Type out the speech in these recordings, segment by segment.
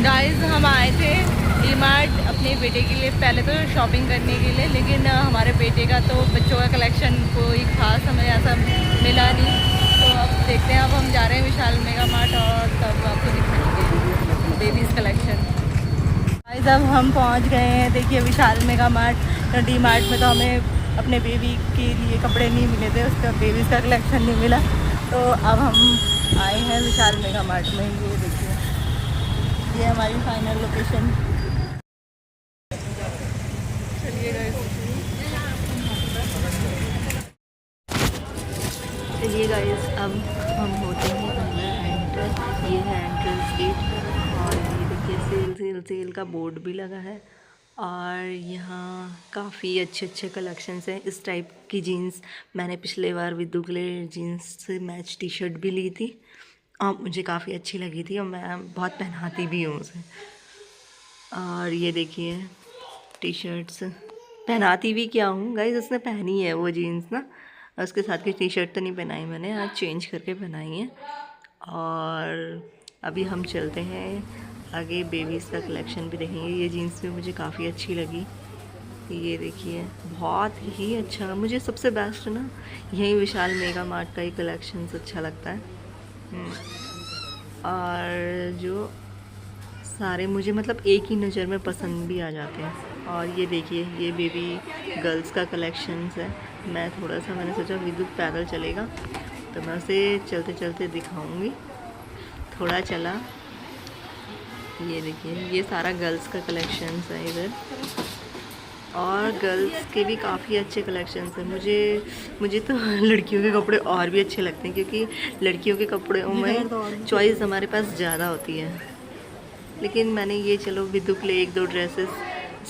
Guys हम आए थे डी मार्ट अपने बेटे के लिए, पहले तो शॉपिंग करने के लिए, लेकिन हमारे बेटे का तो बच्चों का कलेक्शन कोई ख़ास हमें ऐसा मिला नहीं। तो अब देखते हैं, अब हम जा रहे हैं विशाल मेगा मार्ट और तब आपको दिखाएंगे बेबीज़ कलेक्शन। गाइस अब हम पहुंच गए हैं, देखिए विशाल मेगा मार्ट। तो डी मार्ट में तो हमें अपने बेबी के लिए कपड़े नहीं मिले थे, उसका बेबीज़ का कलेक्शन नहीं मिला। तो अब हम आए हैं विशाल मेगा मार्ट में। ये देखिए, ये हमारी फाइनल लोकेशन। चलिए गाइस, अब हम होते हैं अंदर एंटर। ये है एंट्रेंस गेट और ये देखिए सेल सेल सेल का बोर्ड भी लगा है। और यहाँ काफ़ी अच्छे कलेक्शंस हैं। इस टाइप की जीन्स मैंने पिछले बार विद्दू के लिए जीन्स से मैच टी शर्ट भी ली थी और मुझे काफ़ी अच्छी लगी थी और मैं बहुत पहनाती भी हूँ उसे। और ये देखिए टी शर्ट्स पहनाती भी क्या हूँ गाइस, उसने पहनी है वो जीन्स ना, उसके साथ की टी शर्ट तो नहीं पहनाई मैंने, आज चेंज करके पहनाई है। और अभी हम चलते हैं आगे, बेबीज़ का कलेक्शन भी देखेंगे। ये जीन्स भी मुझे काफ़ी अच्छी लगी, ये देखिए बहुत ही अच्छा। मुझे सबसे बेस्ट ना यही विशाल मेगा मार्ट का ही कलेक्शन अच्छा लगता है। और जो सारे मुझे मतलब एक ही नज़र में पसंद भी आ जाते हैं। और ये देखिए ये बेबी गर्ल्स का कलेक्शंस है। मैंने सोचा विद्युत पैदल चलेगा तो मैं उसे चलते चलते दिखाऊंगी। थोड़ा चला, ये देखिए ये सारा गर्ल्स का कलेक्शंस है इधर। और गर्ल्स के भी काफ़ी अच्छे कलेक्शंस हैं। मुझे तो लड़कियों के कपड़े और भी अच्छे लगते हैं, क्योंकि लड़कियों के कपड़ों में चॉइस हमारे पास ज़्यादा होती है। लेकिन मैंने ये चलो विद्दू के लिए 1-2 ड्रेसेस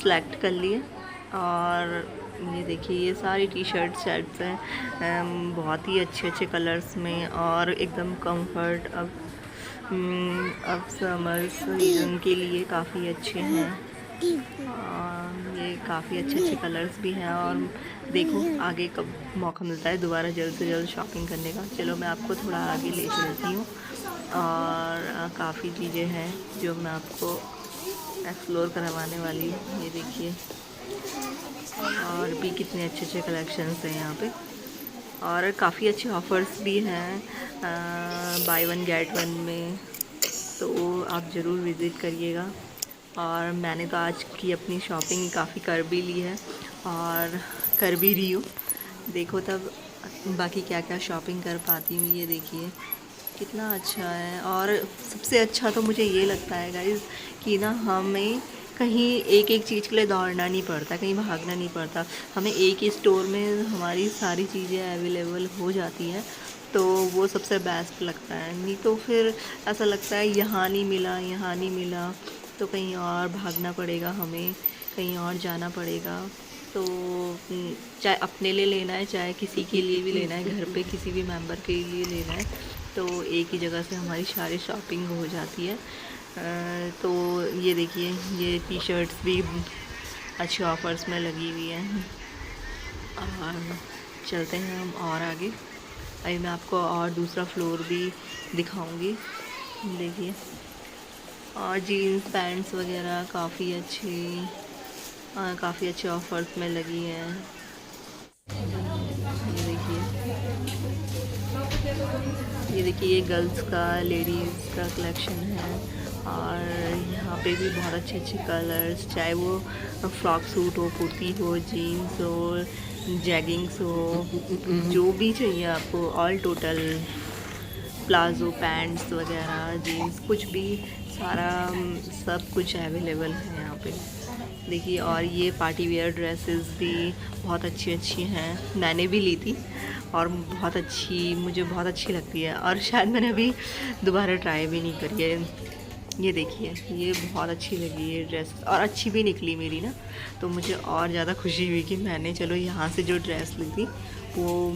सेलेक्ट कर लिए। और ये देखिए ये सारी टी शर्ट्स हैं बहुत ही अच्छे कलर्स में और एकदम कंफर्ट। अब समर सीजन के लिए काफ़ी अच्छे हैं। ये काफ़ी अच्छे कलर्स भी हैं। और देखो आगे कब मौका मिलता है दोबारा जल्द से जल्द शॉपिंग करने का। चलो मैं आपको थोड़ा आगे ले चलती हूँ और काफ़ी चीज़ें हैं जो मैं आपको एक्सप्लोर करवाने वाली हूँ। ये देखिए और भी कितने अच्छे कलेक्शंस हैं यहाँ पे, और काफ़ी अच्छे ऑफ़र्स भी हैं बाय 1 गेट 1 में, तो आप ज़रूर विज़िट करिएगा। और मैंने तो आज की अपनी शॉपिंग काफ़ी कर भी ली है और कर भी रही हूँ। देखो तब बाकी क्या क्या शॉपिंग कर पाती हूँ। ये देखिए कितना अच्छा है। और सबसे अच्छा तो मुझे ये लगता है गाइस कि ना हमें कहीं एक चीज़ के लिए दौड़ना नहीं पड़ता, कहीं भागना नहीं पड़ता। हमें एक ही स्टोर में हमारी सारी चीज़ें अवेलेबल हो जाती हैं, तो वो सबसे बेस्ट लगता है। नहीं तो फिर ऐसा लगता है यहाँ नहीं मिला तो कहीं और भागना पड़ेगा, हमें कहीं और जाना पड़ेगा। तो चाहे अपने लिए लेना है चाहे किसी के लिए भी लेना है, घर पे किसी भी मेंबर के लिए लेना है, तो एक ही जगह से हमारी सारी शॉपिंग हो जाती है। तो ये देखिए ये टी शर्ट्स भी अच्छे ऑफ़र्स में लगी हुई हैं। और चलते हैं हम और आगे। अभी मैं आपको और दूसरा फ्लोर भी दिखाऊंगी। देखिए और जीन्स पैंट्स वगैरह काफ़ी अच्छे ऑफ़र्स में लगी हैं। ये देखिए ये गर्ल्स का लेडीज़ का कलेक्शन है। और यहाँ पे भी बहुत अच्छे कलर्स, चाहे वो फ्रॉक सूट हो, कुर्ती हो, जीन्स हो, जैगिंग्स हो, जो भी चाहिए आपको, ऑल टोटल प्लाज़ो पैंट्स वगैरह जीन्स कुछ भी सारा सब कुछ अवेलेबल है यहाँ पे। देखिए और ये पार्टी वेयर ड्रेसेस भी बहुत अच्छी हैं, मैंने भी ली थी और मुझे बहुत अच्छी लगती है। और शायद मैंने अभी दोबारा ट्राई भी नहीं करी है। ये देखिए ये बहुत अच्छी लगी ये ड्रेस और अच्छी भी निकली मेरी ना, तो मुझे और ज़्यादा खुशी हुई कि मैंने चलो यहाँ से जो ड्रेस ली थी वो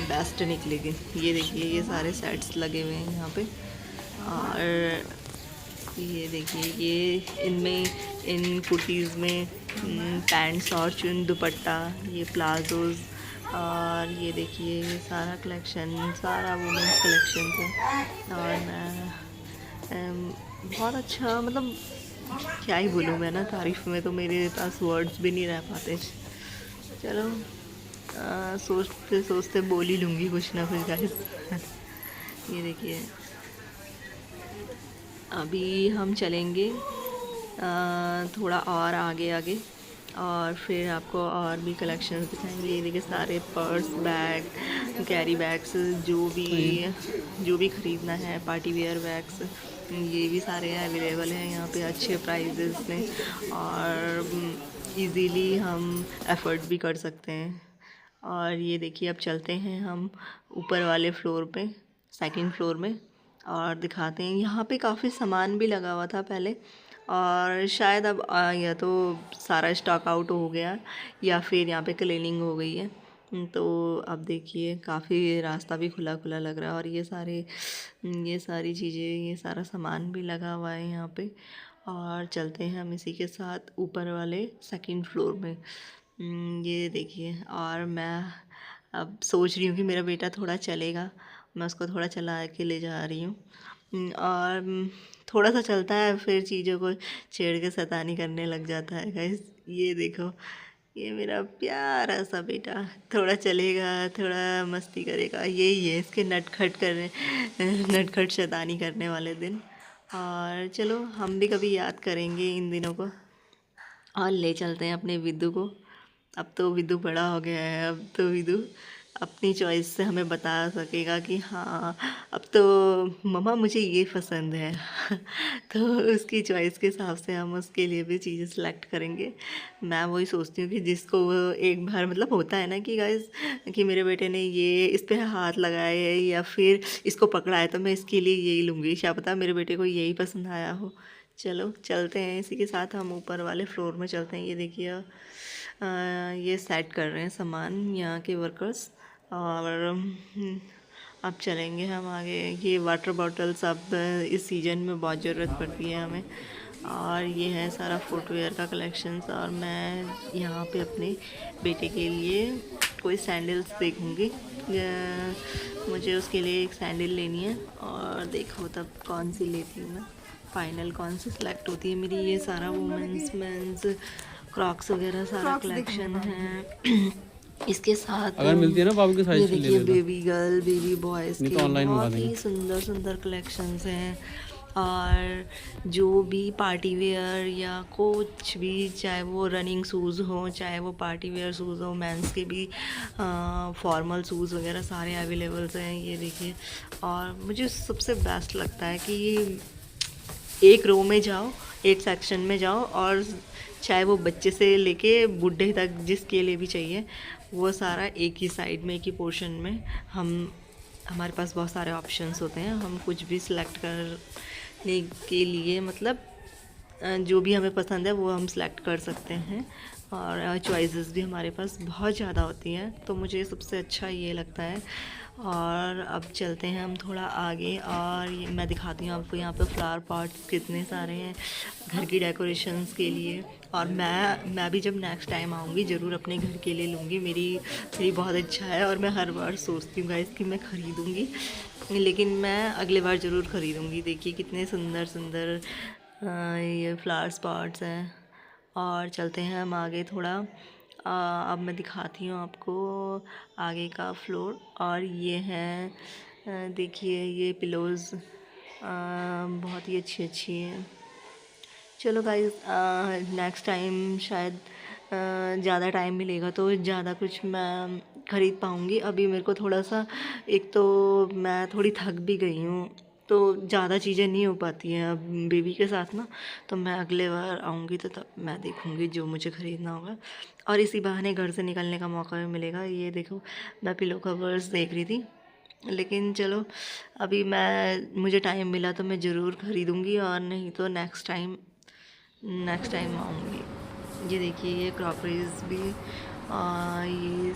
बेस्ट निकलेगी। ये देखिए ये सारे सेट्स लगे हुए हैं यहाँ पे। और ये देखिए ये इन कुर्तीज़ में पैंट्स और चुन दुपट्टा, ये प्लाजोज़। और ये देखिए ये सारा कलेक्शन, सारा वुमेंस कलेक्शन है। और बहुत अच्छा, मतलब क्या ही बोलूँ मैं ना, तारीफ़ में तो मेरे पास वर्ड्स भी नहीं रह पाते। चलो सोचते सोचते बोल ही लूँगी कुछ ना कुछ गाइस। ये देखिए, अभी हम चलेंगे थोड़ा और आगे आगे, और फिर आपको और भी कलेक्शंस दिखाएंगे। ये देखिए सारे पर्स, बैग, कैरी बैग्स, जो भी ख़रीदना है, पार्टी वेयर बैग्स, ये भी सारे अवेलेबल हैं यहाँ पे अच्छे प्राइजेस में, और इजीली हम अफोर्ड भी कर सकते हैं। और ये देखिए, अब चलते हैं हम ऊपर वाले फ्लोर पे, सेकंड फ्लोर में, और दिखाते हैं। यहाँ पे काफ़ी सामान भी लगा हुआ था पहले, और शायद अब या तो सारा स्टॉक आउट हो गया, या फिर यहाँ पे क्लीनिंग हो गई है। तो अब देखिए काफ़ी रास्ता भी खुला खुला लग रहा है, और ये सारी चीज़ें, ये सारा सामान भी लगा हुआ है यहाँ पे। और चलते हैं हम इसी के साथ ऊपर वाले सेकंड फ्लोर में। ये देखिए, और मैं अब सोच रही हूँ कि मेरा बेटा थोड़ा चलेगा, मैं उसको थोड़ा चला के ले जा रही हूँ। और थोड़ा सा चलता है, फिर चीज़ों को छेड़ के शैतानी करने लग जाता है गाइस। ये देखो, ये मेरा प्यारा सा बेटा थोड़ा चलेगा, थोड़ा मस्ती करेगा, यही है इसके नटखट शैतानी करने वाले दिन। और चलो हम भी कभी याद करेंगे इन दिनों को, और ले चलते हैं अपने विद्दू को। अब तो विद्दू बड़ा हो गया है, अब तो विद्दू अपनी चॉइस से हमें बता सकेगा कि हाँ अब तो मम्मा मुझे ये पसंद है। तो उसकी चॉइस के हिसाब से हम उसके लिए भी चीज़ें सेलेक्ट करेंगे। मैं वही सोचती हूँ कि जिसको वो एक बार, मतलब होता है ना कि गाइस, कि मेरे बेटे ने ये इस पे हाथ लगाया है या फिर इसको पकड़ा है, तो मैं इसके लिए यही लूँगी। क्या पता मेरे बेटे को यही पसंद आया हो। चलो चलते हैं, इसी के साथ हम ऊपर वाले फ्लोर में चलते हैं। ये देखिए ये सेट कर रहे हैं सामान यहाँ के वर्कर्स, और अब चलेंगे हम आगे। ये वाटर बॉटल्स अब इस सीज़न में बहुत ज़रूरत पड़ती है हमें। और ये है सारा फुटवेयर का कलेक्शंस, और मैं यहाँ पे अपने बेटे के लिए कोई सैंडल्स देखूँगी। मुझे उसके लिए एक सैंडल लेनी है, और देखो तब कौन सी लेती हूँ मैं, फाइनल कौन सी सिलेक्ट होती है मेरी। ये सारा वुमेंस मेंस क्रॉक्स वगैरह सारा कलेक्शन है। इसके साथ अगर मिलती है ना बाबू के साइज ये से ले देखिए लेना, बेबी गर्ल, बेबी बॉयज़ नहीं के तो ऑनलाइन मंगा बहुत देंगे। ही सुंदर सुंदर कलेक्शंस हैं। और जो भी पार्टी वेयर या कुछ भी, चाहे वो रनिंग शूज़ हो, चाहे वो पार्टी वेयर शूज़ हो, मेंस के भी फॉर्मल शूज़ वगैरह सारे अवेलेबल्स हैं। ये देखिए, और मुझे सबसे बेस्ट लगता है कि एक रो में जाओ, एक सेक्शन में जाओ, और चाहे वो बच्चे से लेके बूढ़े तक जिसके लिए भी चाहिए, वो सारा एक ही साइड में, एक ही पोर्शन में। हमारे पास बहुत सारे ऑप्शंस होते हैं, हम कुछ भी सिलेक्ट करने के लिए, मतलब जो भी हमें पसंद है वो हम सिलेक्ट कर सकते हैं, और चॉइसेस भी हमारे पास बहुत ज़्यादा होती हैं। तो मुझे सबसे अच्छा ये लगता है। और अब चलते हैं हम थोड़ा आगे, और ये मैं दिखाती हूँ आपको यहाँ पे फ्लावर पॉट्स कितने सारे हैं घर की डेकोरेशंस के लिए। और मैं भी जब नेक्स्ट टाइम आऊँगी ज़रूर अपने घर के लिए लूँगी। मेरी बहुत इच्छा है, और मैं हर बार सोचती हूँ गाइस कि मैं ख़रीदूँगी, लेकिन मैं अगले बार ज़रूर ख़रीदूँगी। देखिए कितने सुंदर सुंदर ये फ्लावर स्पॉट्स हैं। और चलते हैं हम आगे थोड़ा। अब मैं दिखाती हूँ आपको आगे का फ्लोर। और ये हैं देखिए, ये पिलोज़ बहुत ही अच्छी अच्छी हैं। चलो गाइस, नेक्स्ट टाइम शायद ज़्यादा टाइम मिलेगा तो ज़्यादा कुछ मैं ख़रीद पाऊँगी। अभी मेरे को थोड़ा सा, एक तो मैं थोड़ी थक भी गई हूँ, तो ज़्यादा चीज़ें नहीं हो पाती हैं अब बेबी के साथ ना। तो मैं अगले बार आऊँगी तो तब मैं देखूँगी जो मुझे ख़रीदना होगा, और इसी बहाने घर से निकलने का मौका भी मिलेगा। ये देखो, मैं पिलो कवर्स देख रही थी, लेकिन चलो अभी मुझे टाइम मिला तो मैं ज़रूर ख़रीदूँगी, और नहीं तो नेक्स्ट टाइम आऊँगी। ये देखिए, ये क्रॉकरीज भी, ये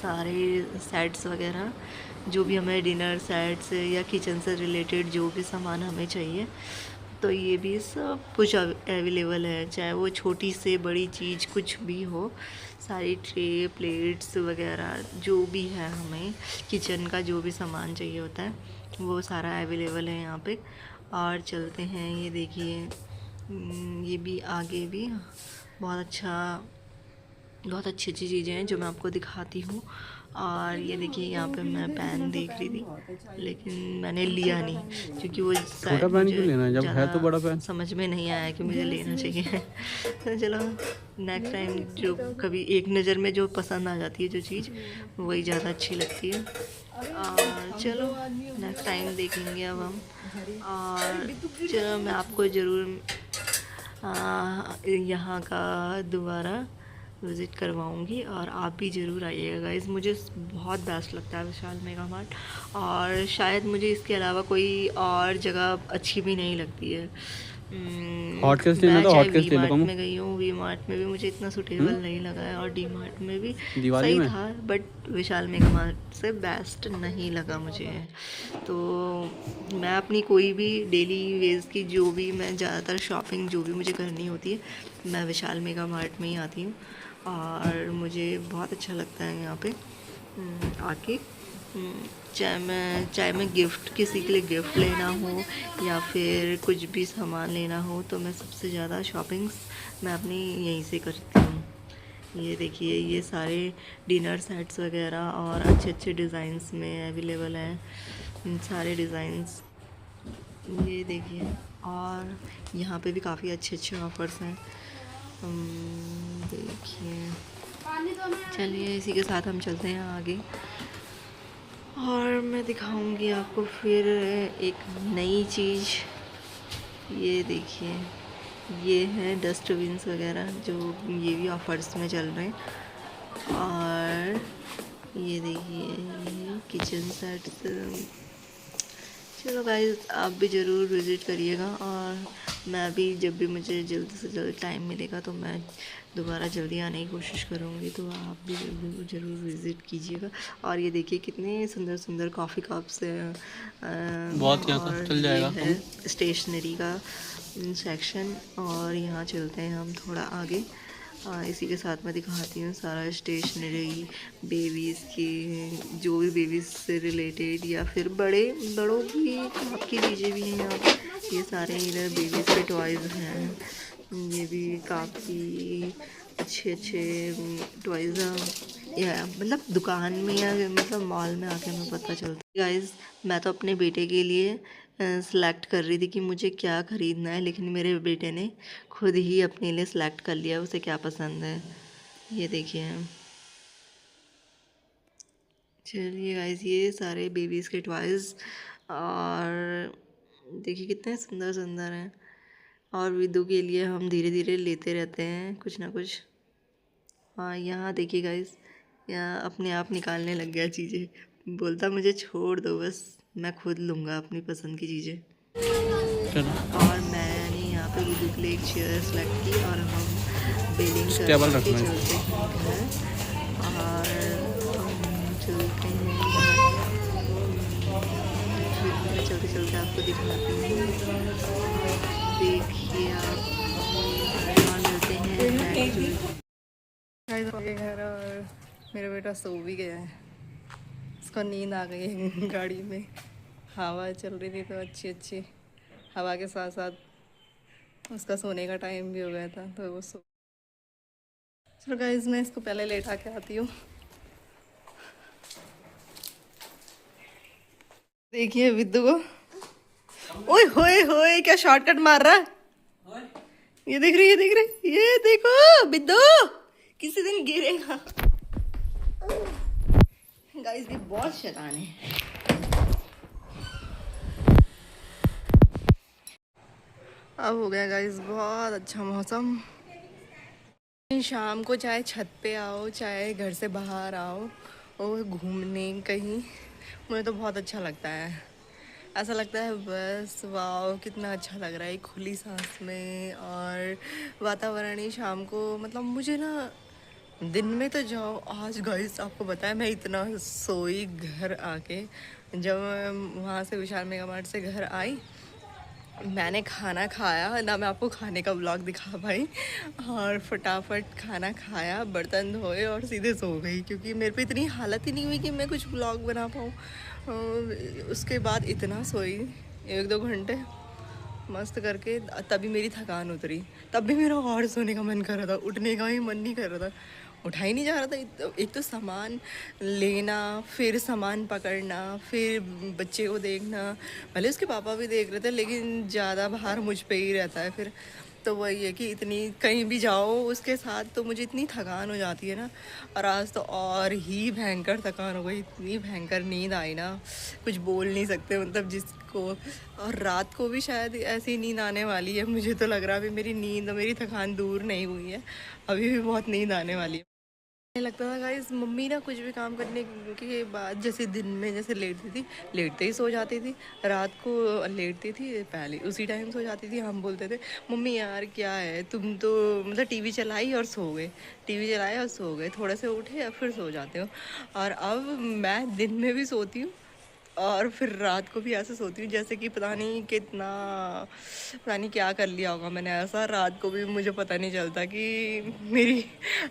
सारे सेट्स वगैरह, जो भी हमें डिनर सेट्स या किचन से रिलेटेड जो भी सामान हमें चाहिए, तो ये भी सब कुछ अवेलेबल है। चाहे वो छोटी से बड़ी चीज़ कुछ भी हो, सारी ट्रे प्लेट्स वगैरह जो भी है, हमें किचन का जो भी सामान चाहिए होता है वो सारा अवेलेबल है यहाँ पे। और चलते हैं। ये देखिए ये भी आगे भी बहुत अच्छी अच्छी चीज़ें हैं जो मैं आपको दिखाती हूँ। और ये देखिए यहाँ पे मैं पेन देख रही थी लेकिन मैंने लिया नहीं क्योंकि वो छोटा शायद पेन क्यों मुझे लेना है जब है तो बड़ा पेन। ज़्यादा समझ में नहीं आया कि मुझे लेना चाहिए। तो चलो नेक्स्ट टाइम जो कभी एक नज़र में जो पसंद आ जाती है जो चीज़ वही ज़्यादा अच्छी लगती है। और चलो नेक्स्ट टाइम देखेंगे अब हम। और चलो मैं आपको ज़रूर यहाँ का दोबारा विज़िट करवाऊँगी और आप भी ज़रूर आइएगा गाइस। मुझे बहुत बेस्ट लगता है विशाल मेगा मार्ट और शायद मुझे इसके अलावा कोई और जगह अच्छी भी नहीं लगती है। हॉटकेस लेना मैं तो चाहे वी हॉटकेस ले लो मार्ट कम। में गई हूँ, वी मार्ट में भी मुझे इतना सूटेबल नहीं लगा है और डी मार्ट में भी दिवाली सही में था बट विशाल मेगा मार्ट से बेस्ट नहीं लगा मुझे। तो मैं अपनी कोई भी डेली वेज की जो भी मैं ज़्यादातर शॉपिंग जो भी मुझे करनी होती है मैं विशाल मेगा मार्ट में ही आती हूँ और मुझे बहुत अच्छा लगता है यहाँ पे आके। चाहे मैं गिफ्ट किसी के लिए गिफ्ट लेना हो या फिर कुछ भी सामान लेना हो तो मैं सबसे ज़्यादा शॉपिंग्स मैं अपनी यहीं से करती हूँ। ये देखिए ये सारे डिनर सेट्स वगैरह और अच्छे अच्छे डिज़ाइंस में अवेलेबल हैं सारे डिज़ाइंस। ये देखिए और यहाँ पे भी काफ़ी अच्छे अच्छे ऑफ़र्स हैं। देखिए चलिए इसी के साथ हम चलते हैं आगे और मैं दिखाऊंगी आपको फिर एक नई चीज़। ये देखिए ये है डस्टबिन्स वगैरह जो ये भी ऑफर्स में चल रहे हैं। और ये देखिए ये किचन सेट्स। चलो गाइस आप भी ज़रूर विज़िट करिएगा और मैं भी जब भी मुझे जल्द से जल्द टाइम मिलेगा तो मैं दोबारा जल्दी आने की कोशिश करूँगी तो आप भी ज़रूर विज़िट कीजिएगा। और ये देखिए कितने सुंदर सुंदर कॉफ़ी कप्स हैं बहुत और चल ये जाएगा है स्टेशनरी का सेक्शन। और यहाँ चलते हैं हम थोड़ा आगे। इसी के साथ मैं दिखाती हूँ सारा स्टेशनरी बेबीज़ की जो भी बेबीज़ से रिलेटेड या फिर बड़ों की आपकी चीज़ें भी हैं यहाँ पे। ये सारे इधर बेबीज़ के टॉयज़ हैं। ये भी काफ़ी अच्छे अच्छे टॉयज़ या मतलब दुकान में या मतलब मॉल में आके हमें पता चलता है। गाइस मैं तो अपने बेटे के लिए सेलेक्ट कर रही थी कि मुझे क्या ख़रीदना है लेकिन मेरे बेटे ने खुद ही अपने लिए सेलेक्ट कर लिया उसे क्या पसंद है। ये देखिए चलिए गाइस ये सारे बेबीज़ के टॉयज़ और देखिए कितने सुंदर सुंदर हैं। और विदु के लिए हम धीरे धीरे लेते रहते हैं कुछ ना कुछ। हाँ यहाँ देखिए गाइस यहाँ अपने आप निकालने लग गया चीज़ें, बोलता मुझे छोड़ दो बस मैं खुद लूँगा अपनी पसंद की चीज़ें। और मैंने यहाँ पे विदु के लिए एक चेयर सेलेक्ट की और हम बिलिंग करके चलते हैं और हम चलते हैं चलते चलते आपको दिखाती हूँ। देखिए आप और मिलते हैं घर और मेरा बेटा सो भी गया है, उसको नींद आ गई है गाड़ी में। हवा चल रही थी तो अच्छी अच्छी हवा के साथ साथ उसका सोने का टाइम भी हो गया था तो वो सो। चलो गाइस मैं इसको पहले लेटा के आती हूँ। देखिए विद्दू को ओए होए होए क्या शॉर्टकट मार रहा है। ये देख रही ये देखो विद्दू किसी दिन गिरेगा। गाइस ये बहुत शैतान है। अब हो गया गाइस बहुत अच्छा मौसम। शाम को चाहे छत पे आओ चाहे घर से बाहर आओ और घूमने कहीं मुझे तो बहुत अच्छा लगता है। ऐसा लगता है बस वाह कितना अच्छा लग रहा है खुली सांस में। और वातावरण ही शाम को मतलब मुझे ना दिन में तो जाओ। आज गाइस आपको बताया मैं इतना सोई घर आके जब मैं वहाँ से विशाल मेगा मार्ट से घर आई मैंने खाना खाया ना, मैं आपको खाने का व्लॉग दिखा पाई और फटाफट खाना खाया बर्तन धोए और सीधे सो गई क्योंकि मेरे पे इतनी हालत ही नहीं हुई कि मैं कुछ व्लॉग बना पाऊँ। उसके बाद इतना सोई 1-2 घंटे मस्त करके तभी मेरी थकान उतरी। तब भी मेरा और सोने का मन कर रहा था, उठने का ही मन नहीं कर रहा था, उठा ही नहीं जा रहा था। एक तो सामान लेना, फिर सामान पकड़ना, फिर बच्चे को देखना, भले उसके पापा भी देख रहे थे लेकिन ज़्यादा भार मुझ पे ही रहता है फिर। तो वही है कि इतनी कहीं भी जाओ उसके साथ तो मुझे इतनी थकान हो जाती है ना। और आज तो और ही भयंकर थकान हो गई, इतनी भयंकर नींद आई ना, कुछ बोल नहीं सकते मतलब जिसको। और रात को भी शायद ऐसी नींद आने वाली है, मुझे तो लग रहा है अभी मेरी नींद और मेरी थकान दूर नहीं हुई है, अभी भी बहुत नींद आने वाली है। मुझे लगता था गाइस मम्मी ना कुछ भी काम करने के बाद जैसे दिन में जैसे लेटती थी, लेटते ही सो जाती थी, रात को लेटती थी पहले उसी टाइम सो जाती थी। हम बोलते थे मम्मी यार क्या है तुम तो मतलब टीवी चलाई और सो गए, टीवी चलाए और सो गए, थोड़े से उठे या फिर सो जाते हो। और अब मैं दिन में भी सोती हूँ और फिर रात को भी ऐसे सोती हूँ जैसे कि पता नहीं कितना, पता नहीं क्या कर लिया होगा मैंने ऐसा, रात को भी मुझे पता नहीं चलता कि मेरी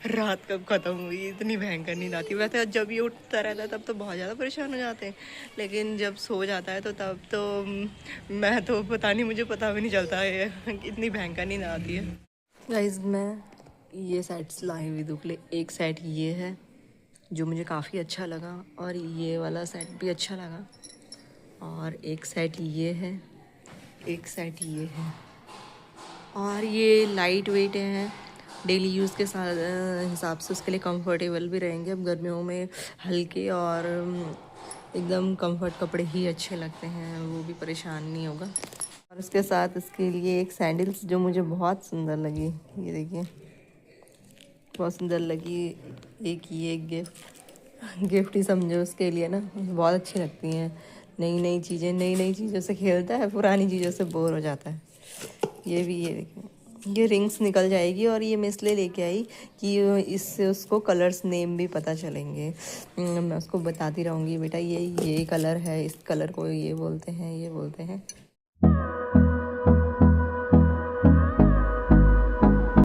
रात कब ख़त्म हुई, इतनी भयंकर नींद आती है। वैसे जब ये उठता रहता है तब तो बहुत ज़्यादा परेशान हो जाते हैं, लेकिन जब सो जाता है तो तब तो मैं तो पता नहीं, मुझे पता भी नहीं चलता है इतनी भयंकर नींद आती है। गाइस मैं ये सेट्स लाई हुई दुखले, एक सेट ये है जो मुझे काफ़ी अच्छा लगा और ये वाला सेट भी अच्छा लगा, और एक सेट ये है, एक सेट ये है। और ये लाइट वेट हैं, डेली यूज़ के साथ हिसाब से उसके लिए कंफर्टेबल भी रहेंगे। अब गर्मियों में हल्के और एकदम कंफर्ट कपड़े ही अच्छे लगते हैं, वो भी परेशान नहीं होगा। और उसके साथ इसके लिए एक सैंडल्स जो मुझे बहुत सुंदर लगी, ये देखिए बहुत सुंदर लगी। एक ये गिफ्ट ही समझो उसके लिए ना, बहुत अच्छी लगती हैं। नई नई चीज़ों से खेलता है, पुरानी चीज़ों से बोर हो जाता है। ये भी ये देखिए, ये रिंग्स निकल जाएगी और ये मैं इसलिए लेके आई कि इससे उसको कलर्स नेम भी पता चलेंगे। मैं उसको बताती रहूँगी बेटा ये कलर है, इस कलर को ये बोलते हैं, ये बोलते हैं।